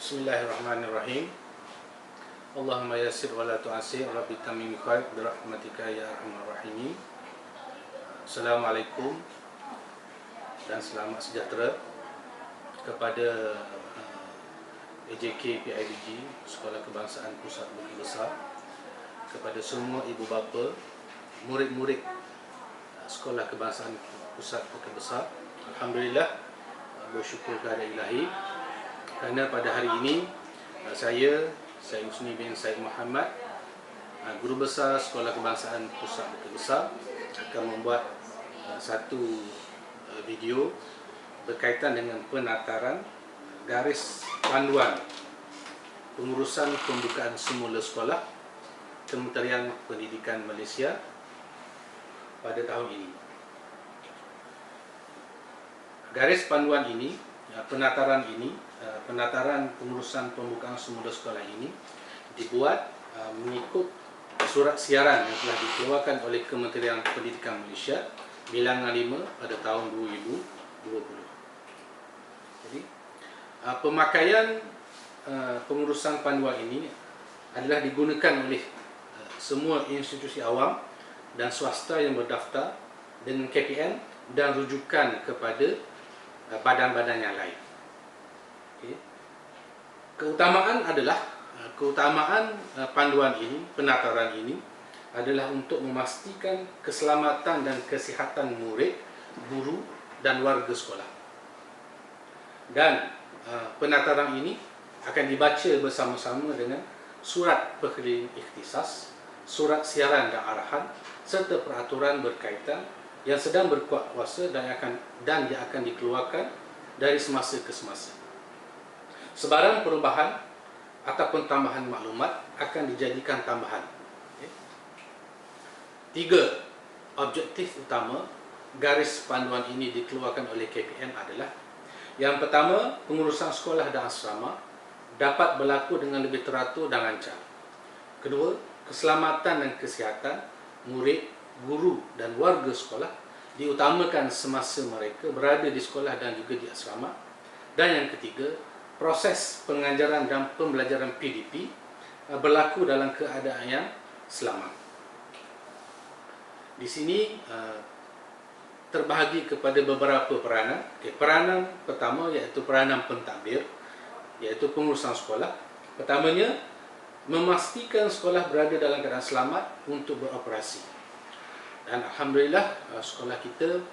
Bismillahirrahmanirrahim. Allahumma yassir wa la tu'assir, rabbi tamim khair birahmatika ya arhamar rahimin. Assalamualaikum dan selamat sejahtera kepada AJK PIBG Sekolah Kebangsaan Pusat Bukit Besar, kepada semua ibu bapa, murid-murid Sekolah Kebangsaan Pusat Bukit Besar. Alhamdulillah, bersyukur kepada Ilahi kerana pada hari ini saya Husni bin Said Muhammad, Guru Besar Sekolah Kebangsaan Pusat Bukit Besar, akan membuat satu video berkaitan dengan penataran garis panduan pengurusan pembukaan semula sekolah Kementerian Pendidikan Malaysia pada tahun ini. Garis panduan ini, penataran pengurusan pembukaan semula sekolah ini dibuat mengikut surat siaran yang telah dikeluarkan oleh Kementerian Pendidikan Malaysia bilangan 5 pada tahun 2020. Jadi, pemakaian pengurusan panduan ini adalah digunakan oleh semua institusi awam dan swasta yang berdaftar dengan KPM dan rujukan kepada badan-badan yang lain. Keutamaan panduan ini, penataran ini adalah untuk memastikan keselamatan dan kesihatan murid, guru dan warga sekolah. Dan penataran ini akan dibaca bersama-sama dengan surat perkeliling ikhtisas, surat siaran dan arahan serta peraturan berkaitan yang sedang berkuat kuasa dan yang akan dikeluarkan dari semasa ke semasa. Sebarang perubahan ataupun tambahan maklumat akan dijadikan tambahan. 3 objektif utama garis panduan ini dikeluarkan oleh KPM adalah: yang pertama, pengurusan sekolah dan asrama dapat berlaku dengan lebih teratur dan lancar. Kedua, keselamatan dan kesihatan murid, guru dan warga sekolah diutamakan semasa mereka berada di sekolah dan juga di asrama. Dan yang ketiga, proses pengajaran dan pembelajaran PDP berlaku dalam keadaan yang selamat. Di sini terbahagi kepada beberapa peranan. Peranan pertama iaitu peranan pentadbir, iaitu pengurusan sekolah. Pertamanya, memastikan sekolah berada dalam keadaan selamat untuk beroperasi. Dan alhamdulillah, sekolah kita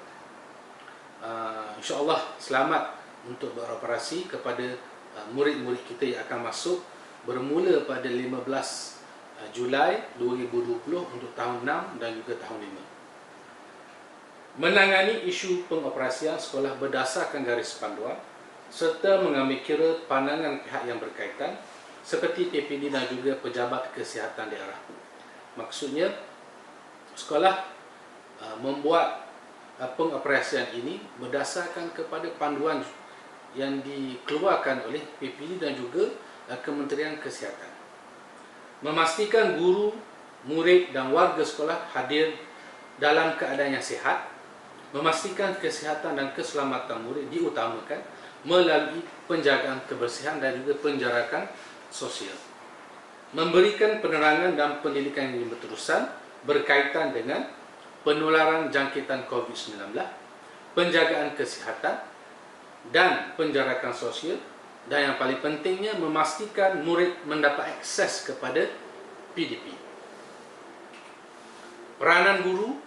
insya-Allah selamat untuk beroperasi kepada murid-murid kita yang akan masuk bermula pada 15 Julai 2020 untuk tahun 6 dan juga tahun 5. Menangani isu pengoperasian sekolah berdasarkan garis panduan serta mengambil kira pandangan pihak yang berkaitan seperti TPD dan juga pejabat kesihatan daerah. Maksudnya, sekolah membuat pengoperasian ini berdasarkan kepada panduan yang dikeluarkan oleh PPD dan juga Kementerian Kesihatan. Memastikan guru, murid dan warga sekolah hadir dalam keadaan yang sihat. Memastikan kesihatan dan keselamatan murid diutamakan melalui penjagaan kebersihan dan juga penjarakan sosial. Memberikan penerangan dan pendidikan yang berterusan berkaitan dengan penularan jangkitan COVID-19, penjagaan kesihatan dan penjarakan sosial, dan yang paling pentingnya memastikan murid mendapat akses kepada PDP. Peranan guru,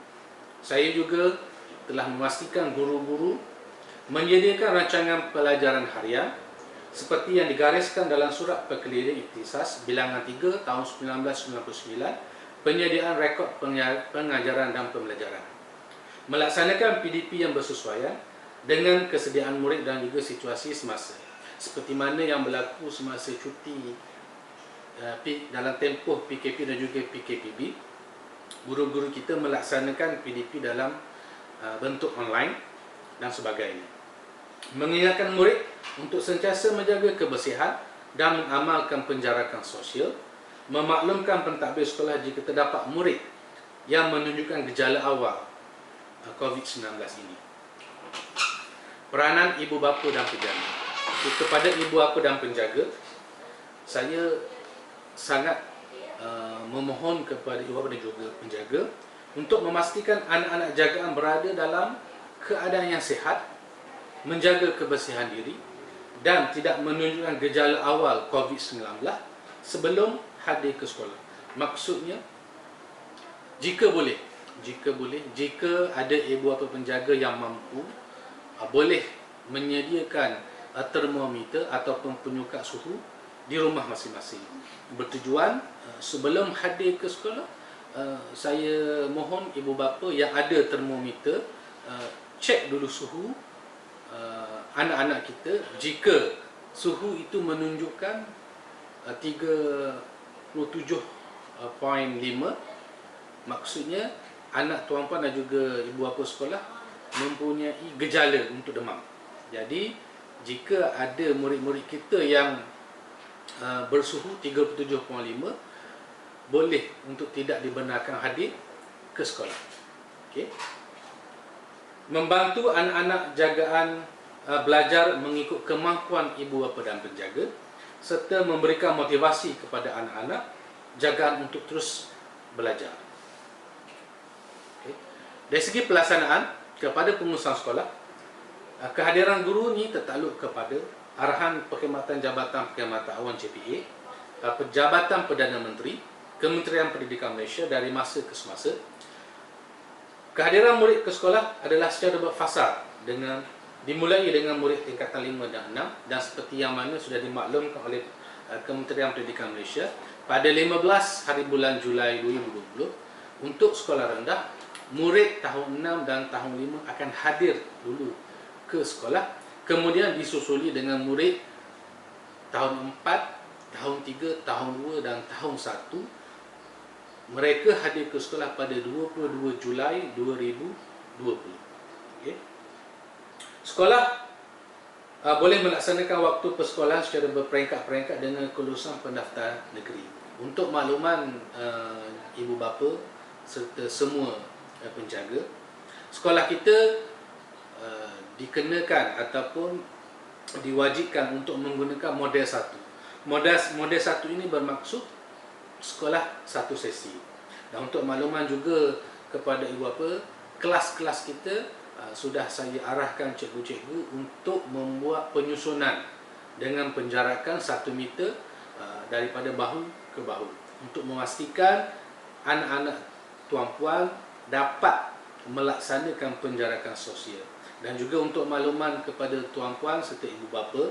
saya juga telah memastikan guru-guru menyediakan rancangan pelajaran harian seperti yang digariskan dalam surat perkeliling ikhtisas bilangan 3 tahun 1999, penyediaan rekod pengajaran dan pembelajaran. Melaksanakan PDP yang bersesuaian dengan kesediaan murid dan juga situasi semasa, seperti mana yang berlaku semasa cuti dalam tempoh PKP dan juga PKPB. Guru-guru kita melaksanakan PDP dalam bentuk online dan sebagainya. Mengingatkan murid untuk sentiasa menjaga kebersihan dan mengamalkan penjarakan sosial. Memaklumkan pentadbir sekolah jika terdapat murid yang menunjukkan gejala awal COVID-19 ini. Peranan ibu bapa dan penjaga. Kepada ibu bapa dan penjaga, saya sangat memohon kepada ibu bapa dan juga penjaga untuk memastikan anak-anak jagaan berada dalam keadaan yang sihat, menjaga kebersihan diri dan tidak menunjukkan gejala awal COVID-19 sebelum hadir ke sekolah. Maksudnya, jika boleh, jika ada ibu bapa penjaga yang mampu, boleh menyediakan termometer ataupun penyukat suhu di rumah masing-masing. Bertujuan sebelum hadir ke sekolah, saya mohon ibu bapa yang ada termometer cek dulu suhu anak-anak kita. Jika suhu itu menunjukkan 37.5, maksudnya anak tuan-puan dan juga ibu bapa sekolah mempunyai gejala untuk demam. Jadi jika ada murid-murid kita yang bersuhu 37.5, boleh untuk tidak dibenarkan hadir ke sekolah. Okey. Membantu anak-anak jagaan belajar mengikut kemampuan ibu bapa dan penjaga, serta memberikan motivasi kepada anak-anak jagaan untuk terus belajar. Okay. Dari segi pelaksanaan kepada pengurusan sekolah, kehadiran guru ni tertakluk kepada arahan Perkhidmatan Jabatan Perkhidmatan Awam JPA, Jabatan Perdana Menteri, Kementerian Pendidikan Malaysia dari masa ke semasa. Kehadiran murid ke sekolah adalah secara berfasar, dimulai dengan murid tingkatan 5 dan 6, dan seperti yang mana sudah dimaklumkan oleh Kementerian Pendidikan Malaysia, pada 15 hari bulan Julai 2020, untuk sekolah rendah, murid tahun 6 dan tahun 5 akan hadir dulu ke sekolah, kemudian disusuli dengan murid tahun 4, tahun 3, tahun 2 dan tahun 1. Mereka hadir ke sekolah pada 22 Julai 2020. Okay. Sekolah boleh melaksanakan waktu persekolahan secara berperingkat-peringkat dengan kelulusan pendaftaran negeri. Untuk makluman ibu bapa serta semua penjaga, sekolah kita dikenakan ataupun diwajibkan untuk menggunakan model 1. Model 1 ini bermaksud sekolah satu sesi. Dan untuk makluman juga kepada ibu bapa, kelas-kelas kita sudah saya arahkan cikgu-cikgu untuk membuat penyusunan dengan penjarakan 1 meter daripada bahu ke bahu, untuk memastikan anak-anak tuan-puan dapat melaksanakan penjarakan sosial. Dan juga untuk makluman kepada tuan-puan serta ibu bapa,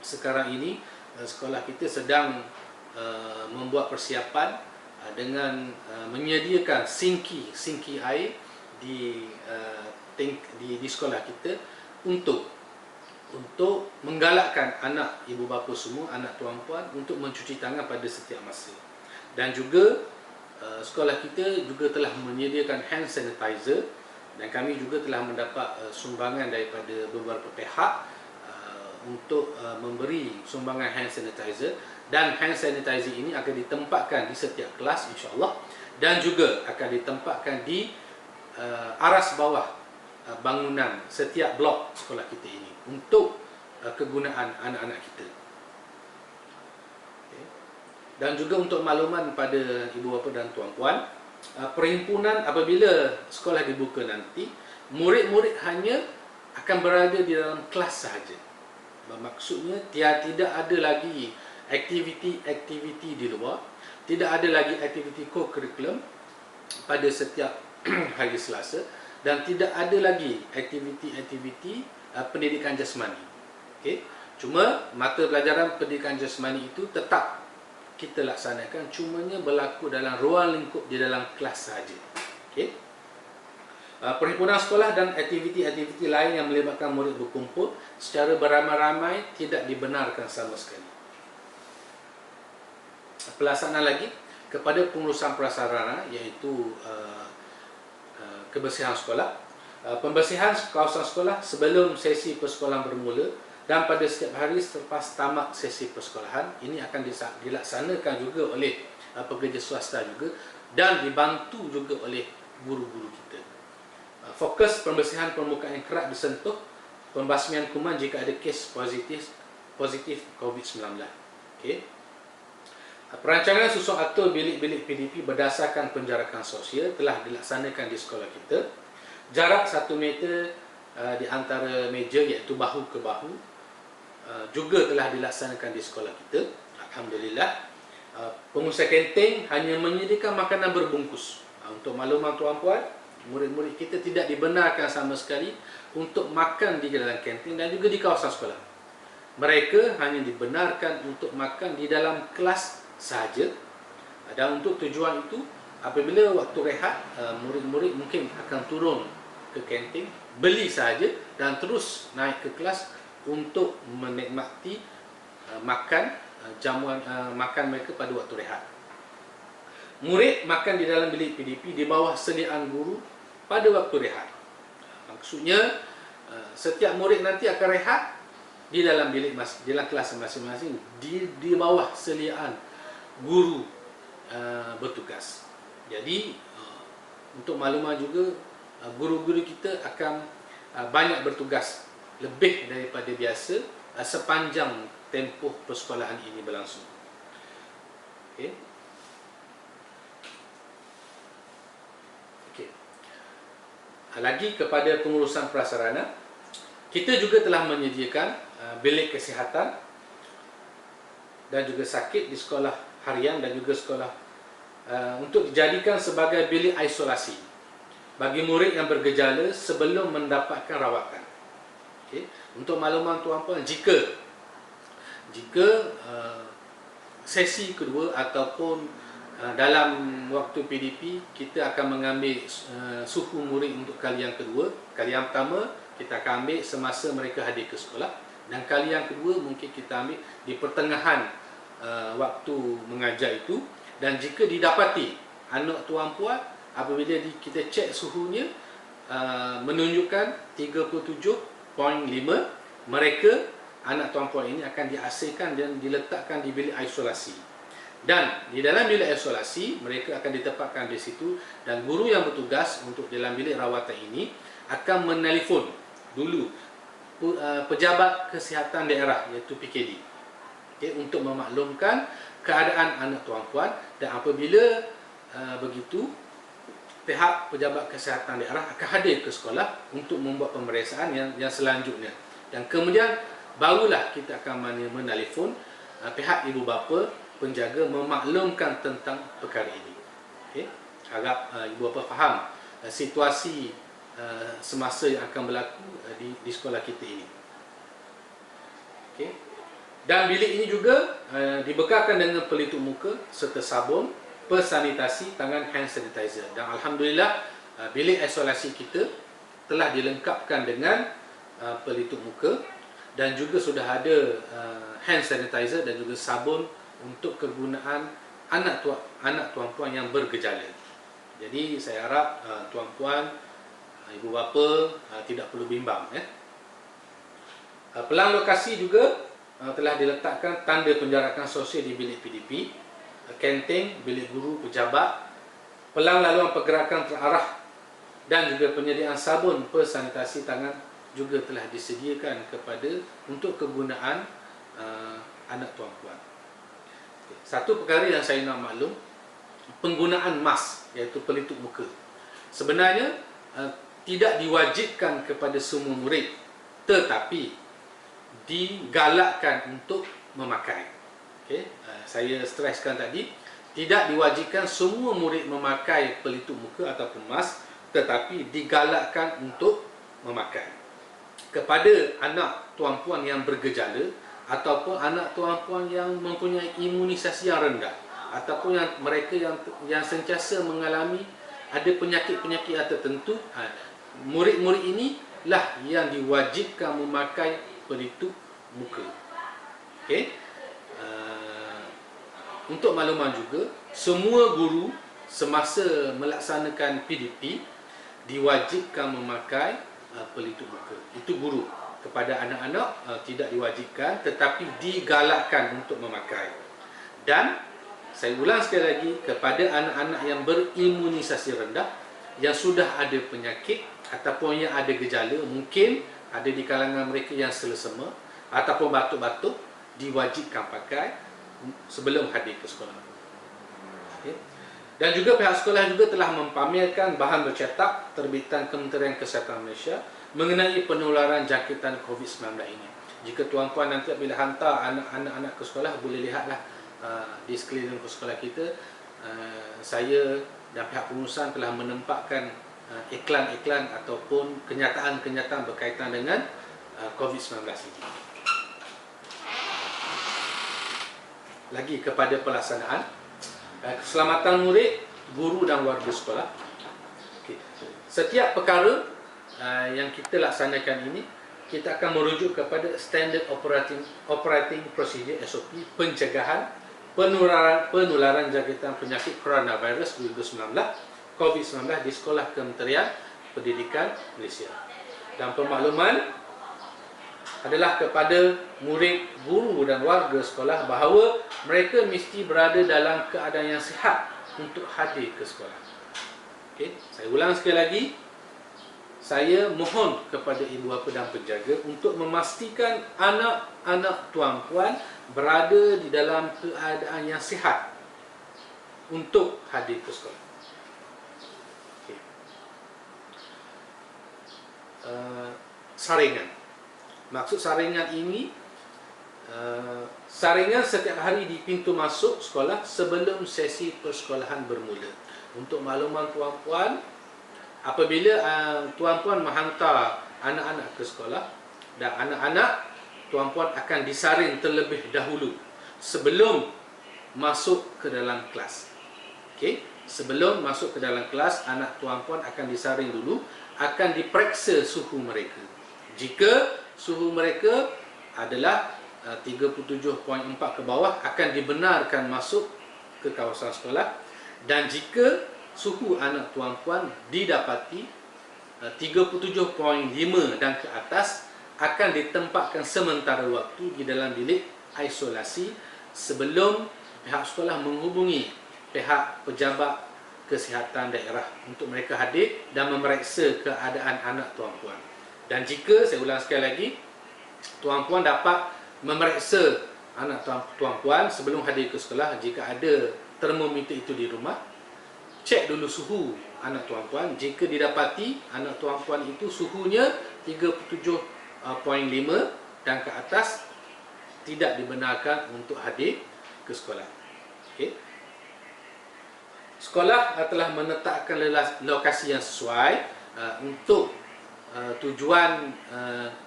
sekarang ini sekolah kita sedang membuat persiapan dengan menyediakan sinki air di sekolah kita untuk menggalakkan anak ibu bapa semua, anak tuan-puan untuk mencuci tangan pada setiap masa. Dan juga sekolah kita juga telah menyediakan hand sanitizer, dan kami juga telah mendapat sumbangan daripada beberapa pihak untuk memberi sumbangan hand sanitizer. Dan hand sanitizer ini akan ditempatkan di setiap kelas insya-Allah, dan juga akan ditempatkan di aras bawah bangunan setiap blok sekolah kita ini untuk kegunaan anak-anak kita. Okay. Dan juga untuk makluman pada ibu bapa dan tuan-puan, perhimpunan apabila sekolah dibuka nanti, murid-murid hanya akan berada di dalam kelas sahaja. Maksudnya tidak ada lagi aktiviti di luar, tidak ada lagi aktiviti co-curriculum pada setiap hari Selasa, dan tidak ada lagi aktiviti pendidikan jasmani. Okay. Cuma mata pelajaran pendidikan jasmani itu tetap kita laksanakan, cumanya berlaku dalam ruang lingkup di dalam kelas sahaja. Okay. Perhimpunan sekolah dan aktiviti-aktiviti lain yang melibatkan murid berkumpul secara beramai-ramai tidak dibenarkan sama sekali. Pelaksanaan lagi kepada pengurusan prasarana, iaitu kebersihan sekolah. Pembersihan kawasan sekolah sebelum sesi persekolahan bermula dan pada setiap hari selepas tamat sesi persekolahan ini akan dilaksanakan juga oleh pekerja swasta juga, dan dibantu juga oleh guru-guru kita. Fokus pembersihan permukaan yang kerap disentuh, pembasmian kuman jika ada kes positif COVID-19. Okay. Perancangan susun atur bilik-bilik PDP berdasarkan penjarakan sosial telah dilaksanakan di sekolah kita. Jarak 1 meter di antara meja, iaitu bahu ke bahu, juga telah dilaksanakan di sekolah kita. Alhamdulillah. Pengusaha kantin hanya menyediakan makanan berbungkus. Untuk makluman tuan-puan, murid-murid kita tidak dibenarkan sama sekali untuk makan di dalam kantin dan juga di kawasan sekolah. Mereka hanya dibenarkan untuk makan di dalam kelas sahaja, dan untuk tujuan itu, apabila waktu rehat, murid-murid mungkin akan turun ke kantin, beli sahaja dan terus naik ke kelas untuk menikmati jamuan makan mereka pada waktu rehat. Murid makan di dalam bilik PDP di bawah sediaan guru pada waktu rehat. Maksudnya, setiap murid nanti akan rehat di dalam bilik dalam kelas masing-masing di bawah sediaan guru bertugas. Jadi untuk makluman juga, guru-guru kita akan banyak bertugas lebih daripada biasa sepanjang tempoh persekolahan ini berlangsung. Okey. Lagi kepada pengurusan prasarana, kita juga telah menyediakan bilik kesihatan dan juga sakit di sekolah harian dan juga sekolah untuk dijadikan sebagai bilik isolasi bagi murid yang bergejala sebelum mendapatkan rawatan. Okay. Untuk makluman tuan-puan, jika sesi kedua ataupun dalam waktu PDP, kita akan mengambil suhu murid untuk kali yang kedua. Kali yang pertama kita akan ambil semasa mereka hadir ke sekolah, dan kali yang kedua mungkin kita ambil di pertengahan waktu mengajar itu. Dan jika didapati anak tuan-puan, apabila kita cek suhunya menunjukkan 37.5, mereka, anak tuan-puan ini akan diasingkan dan diletakkan di bilik isolasi. Dan di dalam bilik isolasi, mereka akan ditempatkan di situ, dan guru yang bertugas untuk dalam bilik rawatan ini akan menelefon dulu pejabat kesihatan daerah, iaitu PKD, okay, untuk memaklumkan keadaan anak tuan-puan. Dan apabila begitu, pihak pejabat kesihatan daerah akan hadir ke sekolah untuk membuat pemeriksaan yang selanjutnya. Dan kemudian barulah kita akan menelefon pihak ibu bapa penjaga memaklumkan tentang perkara ini. Okay. Harap ibu bapa faham situasi semasa yang akan berlaku di sekolah kita ini. Okay. Dan bilik ini juga dibekalkan dengan pelitup muka serta sabun, sanitasi tangan, hand sanitizer. Dan alhamdulillah, bilik isolasi kita telah dilengkapkan dengan pelitup muka, dan juga sudah ada hand sanitizer dan juga sabun untuk kegunaan anak tuan-puan yang bergejala. Jadi saya harap tuan-puan, ibu bapa tidak perlu bimbang. Pelang lokasi juga telah diletakkan tanda penjarakan sosial di bilik PDP, kantin, bilik guru, pejabat. Pelang laluan pergerakan terarah dan juga penyediaan sabun sanitasi tangan juga telah disediakan untuk kegunaan anak tuan-puan. Satu perkara yang saya nak maklum, penggunaan mask, iaitu pelitup muka, sebenarnya tidak diwajibkan kepada semua murid, tetapi digalakkan untuk memakai. Okay. Saya streskan tadi, tidak diwajibkan semua murid memakai pelitup muka ataupun mask, tetapi digalakkan untuk memakai. Kepada anak tuan-puan yang bergejala ataupun anak tuan-puan yang mempunyai imunisasi yang rendah, ataupun mereka yang sentiasa mengalami ada penyakit-penyakit tertentu, murid-murid inilah yang diwajibkan memakai pelitup muka. Okay. Untuk makluman juga, semua guru semasa melaksanakan PDP diwajibkan memakai pelitup muka. Itu guru. Kepada anak-anak tidak diwajibkan, tetapi digalakkan untuk memakai. Dan saya ulang sekali lagi, kepada anak-anak yang berimunisasi rendah, yang sudah ada penyakit ataupun yang ada gejala, mungkin ada di kalangan mereka yang selesema ataupun batuk-batuk, diwajibkan pakai sebelum hadir ke sekolah. Okay. Dan juga pihak sekolah juga telah mempamerkan bahan bercetak terbitan Kementerian Kesihatan Malaysia mengenai penularan jangkitan COVID-19 ini. Jika tuan-puan nanti bila hantar anak-anak ke sekolah, boleh lihatlah di sekeliling ke sekolah kita, saya dan pihak pengurusan telah menempatkan iklan-iklan ataupun kenyataan-kenyataan berkaitan dengan COVID-19 ini. Lagi kepada pelaksanaan keselamatan murid, guru dan warga sekolah. Okay. Setiap perkara yang kita laksanakan ini, kita akan merujuk kepada Standard Operating Procedure SOP pencegahan penularan jangkitan penyakit coronavirus 2019 COVID-19 di Sekolah Kementerian Pendidikan Malaysia. Dan pemakluman adalah kepada murid, guru dan warga sekolah bahawa mereka mesti berada dalam keadaan yang sihat untuk hadir ke sekolah. Okay. Saya ulang sekali lagi, saya mohon kepada ibu bapa dan penjaga untuk memastikan anak-anak tuan-puan berada di dalam keadaan yang sihat untuk hadir ke sekolah. Okay. Saringan. Maksud saringan ini, saringan setiap hari di pintu masuk sekolah sebelum sesi persekolahan bermula. Untuk makluman tuan-puan, apabila tuan-puan menghantar anak-anak ke sekolah, dan anak-anak tuan-puan akan disaring terlebih dahulu sebelum masuk ke dalam kelas. Okey, sebelum masuk ke dalam kelas, anak tuan-puan akan disaring dulu, akan diperiksa suhu mereka. Jika suhu mereka adalah 37.4 ke bawah, akan dibenarkan masuk ke kawasan sekolah. Dan jika suhu anak tuan-puan didapati 37.5 dan ke atas, akan ditempatkan sementara waktu di dalam bilik isolasi sebelum pihak sekolah menghubungi pihak pejabat kesihatan daerah untuk mereka hadir dan memeriksa keadaan anak tuan-puan. Dan jika, saya ulang sekali lagi, tuan-puan dapat memeriksa anak tuan-puan sebelum hadir ke sekolah. Jika ada termometer itu di rumah, cek dulu suhu anak tuan-puan. Jika didapati anak tuan-puan itu suhunya 37.5 dan ke atas, tidak dibenarkan untuk hadir ke sekolah. Okay. Sekolah telah menetapkan lokasi yang sesuai untuk tujuan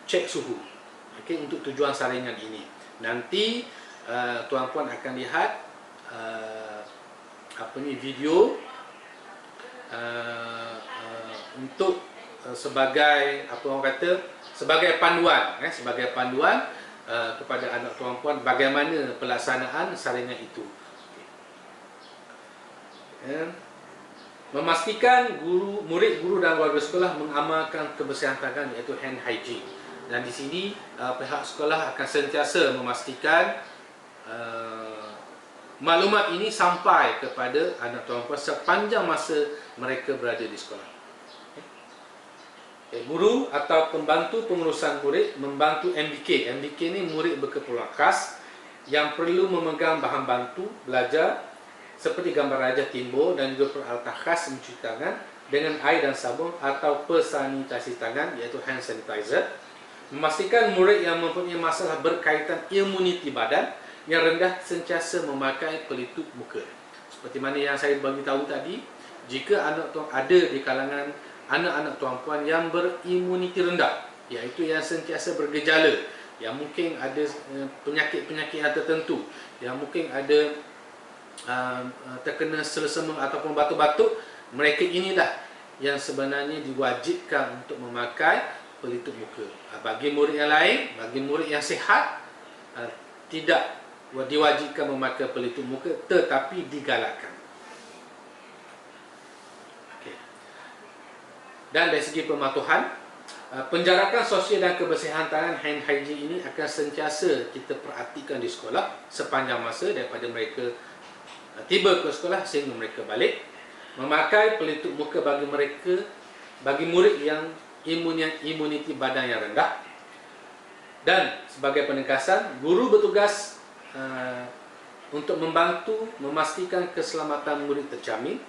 cek suhu, okay, untuk tujuan saringan ini. Nanti tuan-puan akan lihat video untuk sebagai sebagai panduan, sebagai panduan kepada anak tuan-puan bagaimana pelaksanaan saringan itu. Memastikan murid, guru dan warga sekolah mengamalkan kebersihan tangan, iaitu hand hygiene. Dan di sini pihak sekolah akan sentiasa memastikan maklumat ini sampai kepada anak tuan-puan sepanjang masa mereka berada di sekolah. Guru atau pembantu pengurusan murid membantu MBK. MBK ini murid berkeperluan khas yang perlu memegang bahan bantu belajar seperti gambar rajah timbul dan juga peralatan khas mencuci tangan dengan air dan sabun atau pesanitasi tangan, iaitu hand sanitizer. Memastikan murid yang mempunyai masalah berkaitan imuniti badan yang rendah sentiasa memakai pelitup muka. Seperti mana yang saya bagi tahu tadi, jika anak tuan ada di kalangan anak-anak tuan-puan yang berimuniti rendah, iaitu yang sentiasa bergejala, yang mungkin ada penyakit-penyakit yang tertentu, yang mungkin ada terkena selesema ataupun batuk-batuk, mereka inilah yang sebenarnya diwajibkan untuk memakai pelitup muka. Bagi murid yang lain, bagi murid yang sihat, tidak diwajibkan memakai pelitup muka, tetapi digalakkan. Okay. Dan dari segi pematuhan, penjarakan sosial dan kebersihan tangan, hand hygiene ini akan sentiasa kita perhatikan di sekolah sepanjang masa daripada mereka tiba ke sekolah sehingga mereka balik. Memakai pelitup muka bagi murid yang imuniti badan yang rendah. Dan sebagai penegasan, guru bertugas untuk membantu memastikan keselamatan murid terjamin.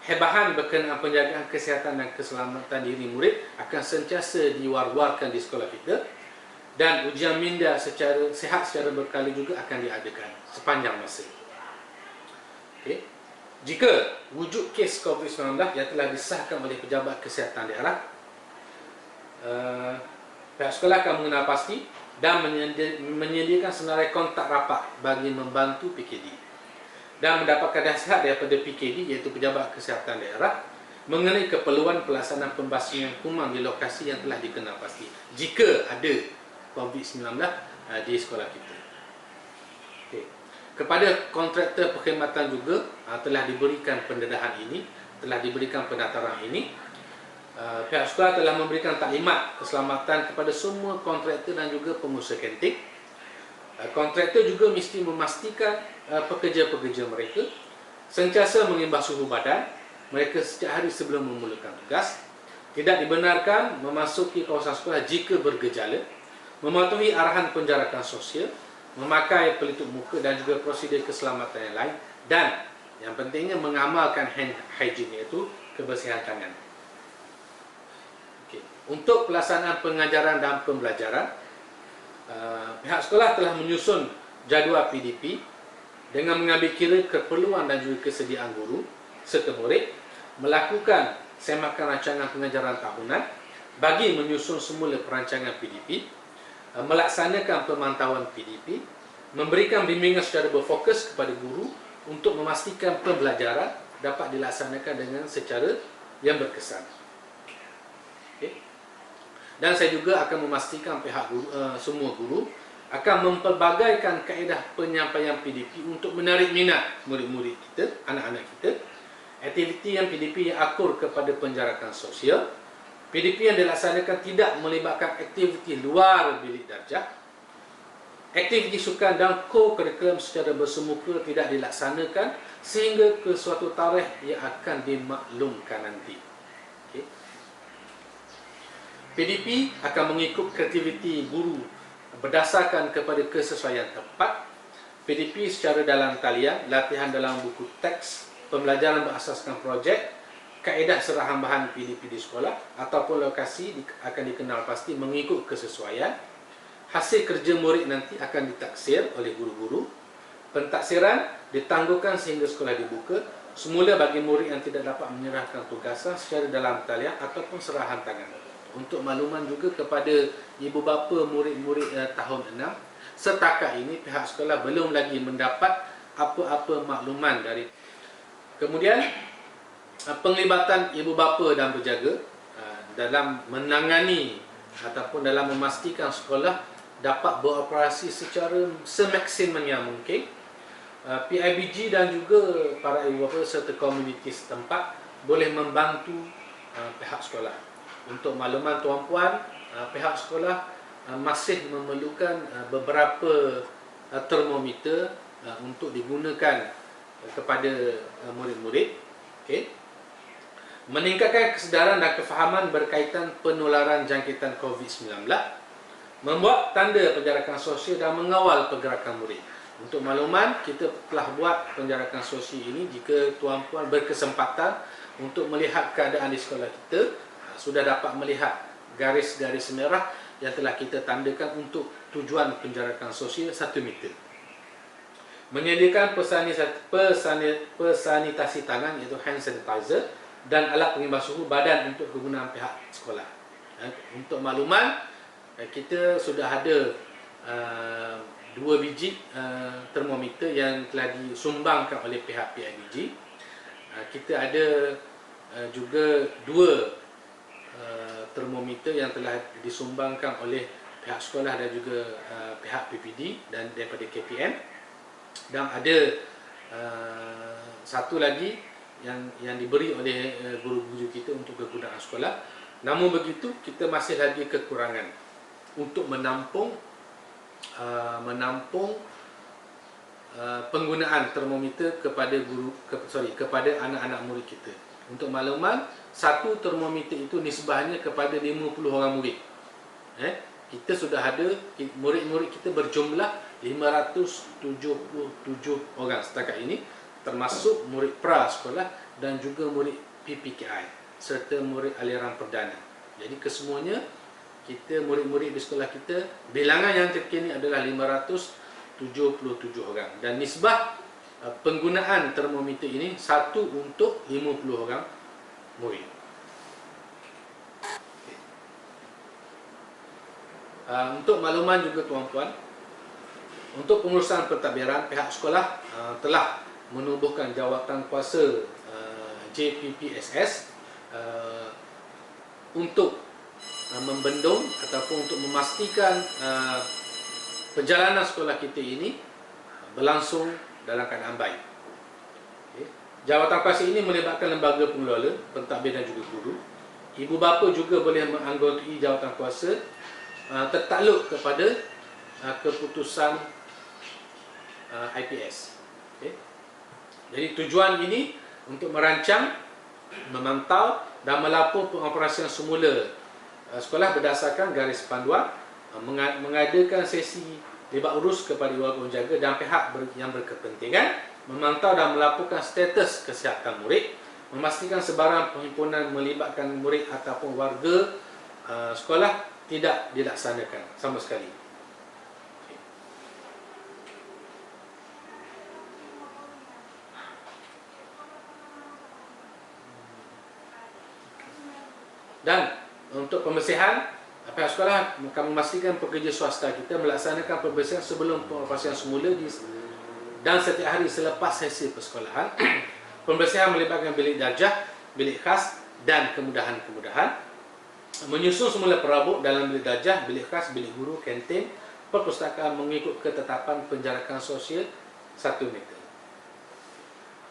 Hebahan berkenaan penjagaan kesihatan dan keselamatan diri murid akan sentiasa diwar-warkan di sekolah kita, dan ujian minda secara sihat secara berkala juga akan diadakan sepanjang masa. Okay. Jika wujud kes COVID-19 yang telah disahkan oleh pejabat kesihatan daerah, pihak sekolah akan mengenal pasti dan menyediakan senarai kontak rapat bagi membantu PKD dan mendapatkan nasihat daripada PKD, iaitu Pejabat Kesihatan Daerah, mengenai keperluan pelaksanaan pembasmian kuman di lokasi yang telah dikenal pasti jika ada COVID-19 di sekolah kita. Okay. Kepada kontraktor perkhidmatan juga telah diberikan pendedahan ini, telah diberikan pendaftaran ini. Pihak sekolah telah memberikan taklimat keselamatan kepada semua kontraktor dan juga pengusaha kantin. Kontraktor juga mesti memastikan pekerja-pekerja mereka sentiasa mengimbau suhu badan mereka setiap hari sebelum memulakan tugas, tidak dibenarkan memasuki kawasan sekolah jika bergejala, mematuhi arahan penjarakan sosial, memakai pelitup muka dan juga prosedur keselamatan yang lain, dan yang pentingnya mengamalkan hand hygiene, iaitu kebersihan tangan. Untuk pelaksanaan pengajaran dan pembelajaran, pihak sekolah telah menyusun jadual PDP dengan mengambil kira keperluan dan juga kesediaan guru serta murid, melakukan semakan rancangan pengajaran tahunan bagi menyusun semula perancangan PDP, melaksanakan pemantauan PDP, memberikan bimbingan secara berfokus kepada guru untuk memastikan pembelajaran dapat dilaksanakan dengan secara yang berkesan. Dan saya juga akan memastikan pihak guru, semua guru akan mempelbagaikan kaedah penyampaian PDP untuk menarik minat murid-murid kita, anak-anak kita. Aktiviti yang PDP yang akur kepada penjarakan sosial, PDP yang dilaksanakan tidak melibatkan aktiviti luar bilik darjah, aktiviti sukan dan co-curriculum secara bersemuka tidak dilaksanakan sehingga ke suatu tarikh yang akan dimaklumkan nanti. Okay. PDP akan mengikut kreativiti guru berdasarkan kepada kesesuaian tempat. PDP secara dalam talian, latihan dalam buku teks, pembelajaran berasaskan projek, kaedah serahan bahan PDP di sekolah ataupun lokasi akan dikenal pasti mengikut kesesuaian. Hasil kerja murid nanti akan ditaksir oleh guru-guru. Pentaksiran ditangguhkan sehingga sekolah dibuka, semula bagi murid yang tidak dapat menyerahkan tugasan secara dalam talian ataupun serahan tangan. Untuk makluman juga kepada ibu bapa murid-murid tahun 6, setakat ini pihak sekolah belum lagi mendapat apa-apa makluman dari. Kemudian penglibatan ibu bapa dan berjaga dalam menangani ataupun dalam memastikan sekolah dapat beroperasi secara semaksimumnya mungkin. PIBG dan juga para ibu bapa serta komuniti setempat boleh membantu pihak sekolah. Untuk makluman tuan-puan, pihak sekolah masih memerlukan beberapa termometer untuk digunakan kepada murid-murid. Okay. Meningkatkan kesedaran dan kefahaman berkaitan penularan jangkitan COVID-19, membuat tanda penjarakan sosial dan mengawal pergerakan murid. Untuk makluman, kita telah buat penjarakan sosial ini jika tuan-puan berkesempatan untuk melihat keadaan di sekolah kita, sudah dapat melihat garis-garis merah yang telah kita tandakan untuk tujuan penjarakan sosial 1 meter. Menyediakan pesanitasi tangan, iaitu hand sanitizer, dan alat pengimbas suhu badan untuk kegunaan pihak sekolah. Untuk makluman, kita sudah ada 2 biji termometer yang telah disumbangkan oleh pihak PIBG. Kita ada juga 2 termometer yang telah disumbangkan oleh pihak sekolah dan juga pihak PPD dan daripada KPM, dan ada satu lagi yang diberi oleh guru-guru kita untuk kegunaan sekolah. Namun begitu, kita masih lagi kekurangan untuk menampung penggunaan termometer kepada kepada anak-anak murid kita. Untuk makluman, satu termometer itu nisbahnya kepada 50 orang murid. Kita sudah ada murid-murid kita berjumlah 577 orang setakat ini, termasuk murid pra-sekolah dan juga murid PPKI serta murid aliran perdana. Jadi kesemuanya kita murid-murid di sekolah kita, bilangan yang terkini adalah 577 orang, dan nisbah penggunaan termometer ini 1 untuk 50 orang murid. Untuk makluman juga tuan-tuan, untuk pengurusan pentadbiran, pihak sekolah telah menubuhkan jawatan kuasa JPPSS untuk membendung ataupun untuk memastikan perjalanan sekolah kita ini berlangsung dalam keadaan baik. Jawatan kuasa ini melibatkan lembaga pengelola, pentadbir dan juga guru. Ibu bapa juga boleh menganggotai jawatan kuasa tertakluk kepada keputusan IPS. Jadi tujuan ini untuk merancang, memantau dan melapor pengoperasian semula sekolah berdasarkan garis panduan, mengadakan sesi libat urus kepada warga penjaga dan pihak yang berkepentingan, memantau dan melaporkan status kesihatan murid, memastikan sebarang perhimpunan melibatkan murid ataupun warga sekolah tidak dilaksanakan sama sekali. Dan untuk pembersihan, pihak sekolah akan memastikan pekerja swasta kita melaksanakan pembersihan sebelum pengoperasian semula dan setiap hari selepas sesi persekolahan. Pembersihan melibatkan bilik darjah, bilik khas dan kemudahan-kemudahan. Menyusun semula perabot dalam bilik darjah, bilik khas, bilik guru, kantin, perpustakaan mengikut ketetapan penjarakan sosial 1 meter.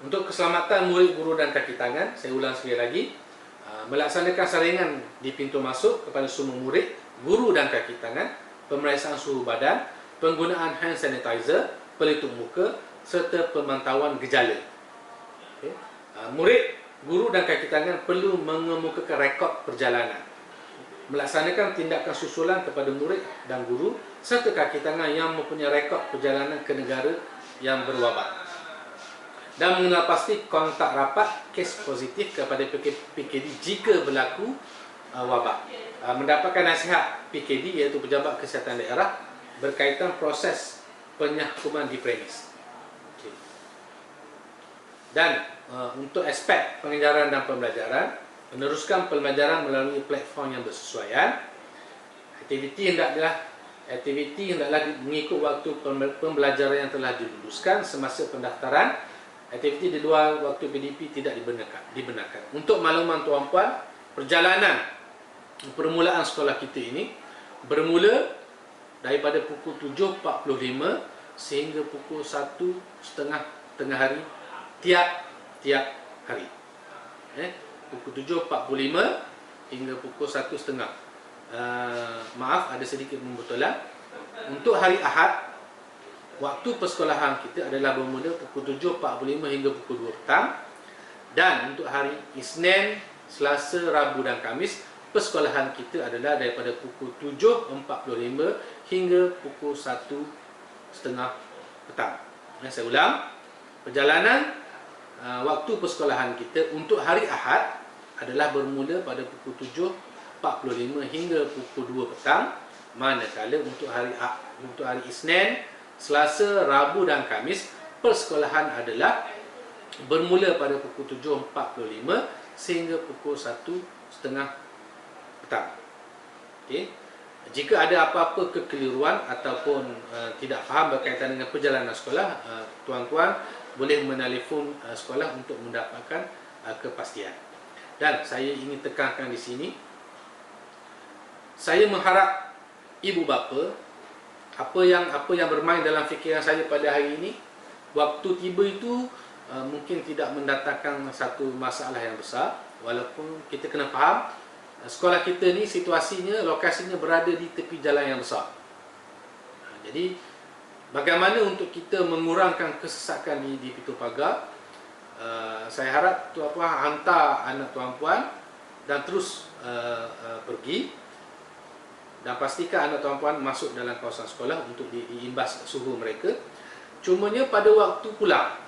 Untuk keselamatan murid, guru dan kaki tangan, saya ulang sekali lagi, melaksanakan saringan di pintu masuk kepada semua murid, guru dan kaki tangan, pemeriksaan suhu badan, penggunaan hand sanitizer, pelitup muka serta pemantauan gejala. Murid, guru dan kaki tangan perlu mengemukakan rekod perjalanan, melaksanakan tindakan susulan kepada murid dan guru serta kaki tangan yang mempunyai rekod perjalanan ke negara yang berwabak, dan mengenal pasti kontak rapat kes positif kepada PKD jika berlaku wabak. Mendapatkan nasihat PKD iaitu Pejabat Kesihatan Daerah berkaitan proses penyakuman di premis. Dan untuk aspek pengajaran dan pembelajaran, meneruskan pembelajaran melalui platform yang bersesuaian. Aktiviti hendaklah mengikut waktu pembelajaran yang telah diluluskan semasa pendaftaran. Aktiviti di luar waktu PDP tidak dibenarkan. Untuk makluman tuan-puan, perjalanan permulaan sekolah kita ini bermula daripada pukul 7.45 sehingga pukul 1.30 tengah hari tiap hari. Pukul 7.45 hingga pukul 1.30. Maaf, ada sedikit pembetulan. Untuk hari Ahad, waktu persekolahan kita adalah bermula pukul 7.45 hingga pukul 2 petang. Dan untuk hari Isnin, Selasa, Rabu dan Khamis, persekolahan kita adalah daripada pukul 7.45 hingga pukul 1.30 petang. Saya ulang, perjalanan waktu persekolahan kita untuk hari Ahad adalah bermula pada pukul 7.45 hingga pukul 2 petang. Manakala untuk hari Isnin, Selasa, Rabu dan Khamis, persekolahan adalah bermula pada pukul 7.45 sehingga pukul 1.30 petang. Jika ada apa-apa kekeliruan ataupun tidak faham berkaitan dengan perjalanan sekolah, tuan-tuan boleh menelefon sekolah untuk mendapatkan kepastian. Dan saya ingin tekankan di sini, saya mengharap ibu bapa, apa yang bermain dalam fikiran saya pada hari ini, waktu tiba itu mungkin tidak mendatangkan satu masalah yang besar, walaupun kita kena faham sekolah kita ni situasinya, lokasinya berada di tepi jalan yang besar. Jadi bagaimana untuk kita mengurangkan kesesakan di pintu pagar, saya harap tuan-puan hantar anak tuan-puan dan terus pergi dan pastikan anak tuan-puan masuk dalam kawasan sekolah untuk diimbas suhu mereka. Cumanya pada waktu pulang,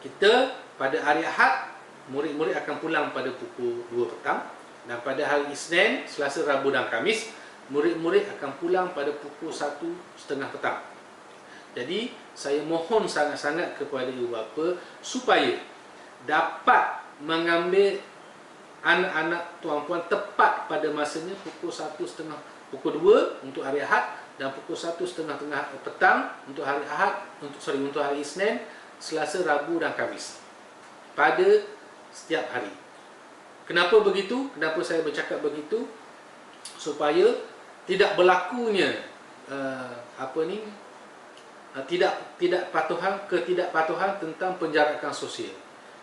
kita pada hari Ahad, murid-murid akan pulang pada pukul 2 petang, dan pada hari Isnin, Selasa, Rabu dan Khamis, murid-murid akan pulang pada pukul 1:30 petang. Jadi, saya mohon sangat-sangat kepada ibu bapa supaya dapat mengambil anak-anak tuan-puan tepat pada masanya pukul 1:30, pukul 2 untuk hari Ahad, dan pukul 1:30 petang untuk hari Ahad, untuk hari Isnin, Selasa, Rabu dan Khamis pada setiap hari. Kenapa begitu? Kenapa saya bercakap begitu? Supaya tidak berlakunya ketidakpatuhan tentang penjarakan sosial.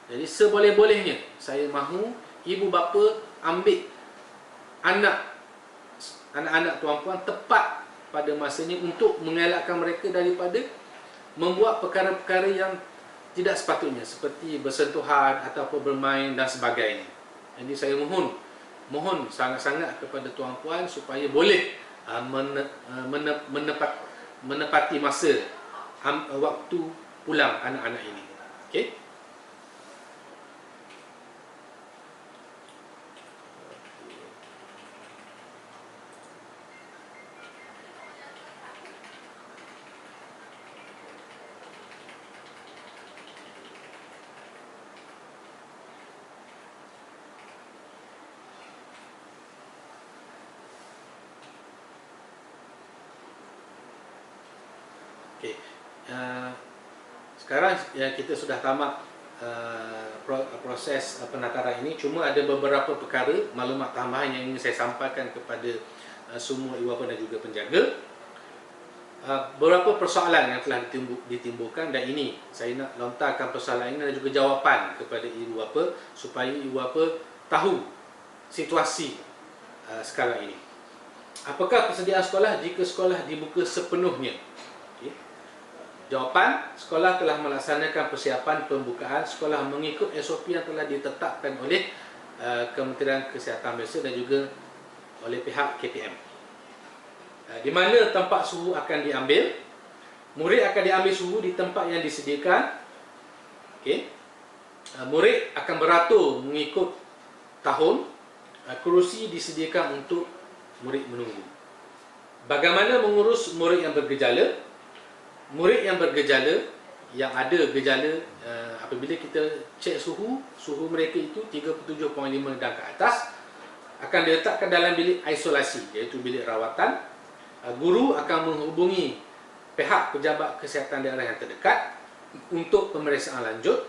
Jadi seboleh-bolehnya saya mahu ibu bapa ambil anak-anak tuan-puan tepat pada masanya untuk mengelakkan mereka daripada membuat perkara-perkara yang tidak sepatutnya, seperti bersentuhan ataupun bermain dan sebagainya. Jadi saya mohon sangat-sangat kepada tuan-puan supaya boleh menepati masa waktu pulang anak-anak ini. Okey? Okay. Sekarang kita sudah tamat proses penataran ini. Cuma ada beberapa perkara maklumat tambahan yang ingin saya sampaikan kepada semua ibu bapa dan juga penjaga. Beberapa persoalan yang telah ditimbulkan, dan ini saya nak lontarkan persoalan ini dan juga jawapan kepada ibu bapa supaya ibu bapa tahu situasi sekarang ini. Apakah persediaan sekolah jika sekolah dibuka sepenuhnya? Okay. Jawapan, sekolah telah melaksanakan persiapan pembukaan sekolah mengikut SOP yang telah ditetapkan oleh Kementerian Kesihatan Malaysia dan juga oleh pihak KPM. Di mana tempat suhu akan diambil, murid akan diambil suhu di tempat yang disediakan. Okay. Murid akan beratur mengikut tahun, kerusi disediakan untuk murid menunggu. Bagaimana mengurus murid yang bergejala? Murid yang bergejala, yang ada gejala, apabila kita cek suhu mereka itu 37.5 dan ke atas, akan diletakkan dalam bilik isolasi, iaitu bilik rawatan. Guru akan menghubungi pihak pejabat kesihatan daerah yang terdekat untuk pemeriksaan lanjut.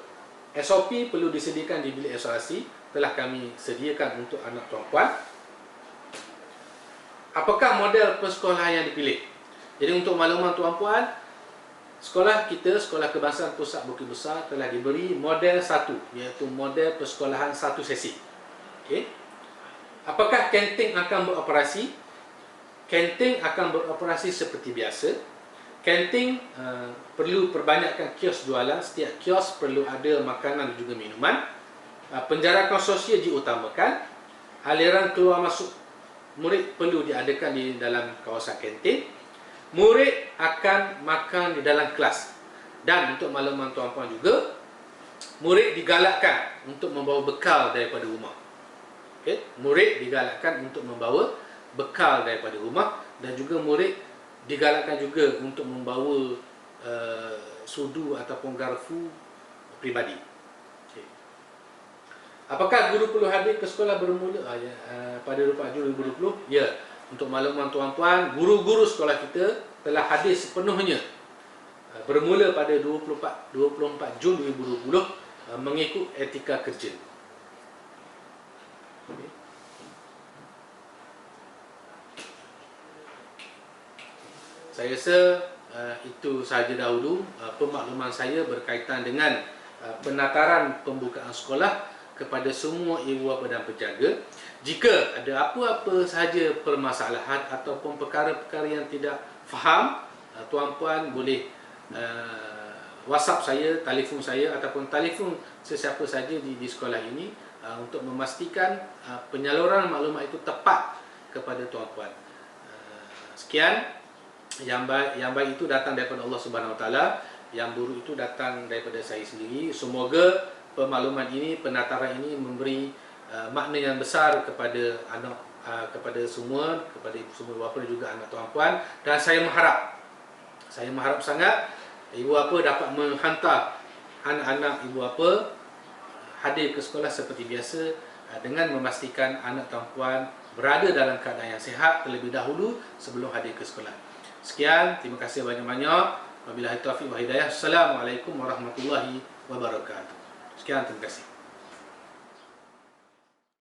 SOP perlu disediakan di bilik isolasi, telah kami sediakan untuk anak tuan-puan. Apakah model persekolahan yang dipilih? Jadi untuk makluman tuan-puan, sekolah kita, Sekolah Kebangsaan Pusat Bukit Besar, telah diberi model 1, iaitu model persekolahan 1 sesi. Okay. Apakah kantin akan beroperasi? Kantin akan beroperasi seperti biasa. Kantin perlu perbanyakkan kios jualan. Setiap kios perlu ada makanan dan juga minuman. Penjarakan sosial diutamakan. Aliran keluar masuk murid perlu diadakan di dalam kawasan kantin. Murid akan makan di dalam kelas. Dan untuk makluman tuan-puan juga, murid digalakkan untuk membawa bekal daripada rumah. Okay? Murid digalakkan untuk membawa bekal daripada rumah, dan juga murid digalakkan juga untuk membawa sudu ataupun garfu pribadi. Okay. Apakah guru perlu hadir ke sekolah bermula pada 24 Jun 2020? Ya. Untuk makluman tuan-tuan, guru-guru sekolah kita telah hadir sepenuhnya bermula pada 24 Jun 2020 mengikut etika kerja. Okay. Saya rasa itu sahaja dahulu pemakluman saya berkaitan dengan penataran pembukaan sekolah kepada semua ibu bapa dan penjaga. Jika ada apa-apa sahaja permasalahan ataupun perkara-perkara yang tidak faham, tuan-puan boleh WhatsApp saya, telefon saya ataupun telefon sesiapa saja di sekolah ini untuk memastikan penyaluran maklumat itu tepat kepada tuan-puan. Sekian, yang baik itu datang daripada Allah Subhanahu Wa Taala, yang buruk itu datang daripada saya sendiri. Semoga pemakluman ini, penataran ini memberi makna yang besar kepada anak, kepada semua, kepada ibu semua bapa dan juga anak tuan-puan. Dan saya mengharap sangat ibu bapa dapat menghantar anak-anak ibu bapa hadir ke sekolah seperti biasa, dengan memastikan anak tuan-puan berada dalam keadaan yang sihat terlebih dahulu sebelum hadir ke sekolah. Sekian, terima kasih banyak-banyak. Wabillahi taufiq wa hidayah. Assalamualaikum warahmatullahi wabarakatuh. Sekian, terima kasih.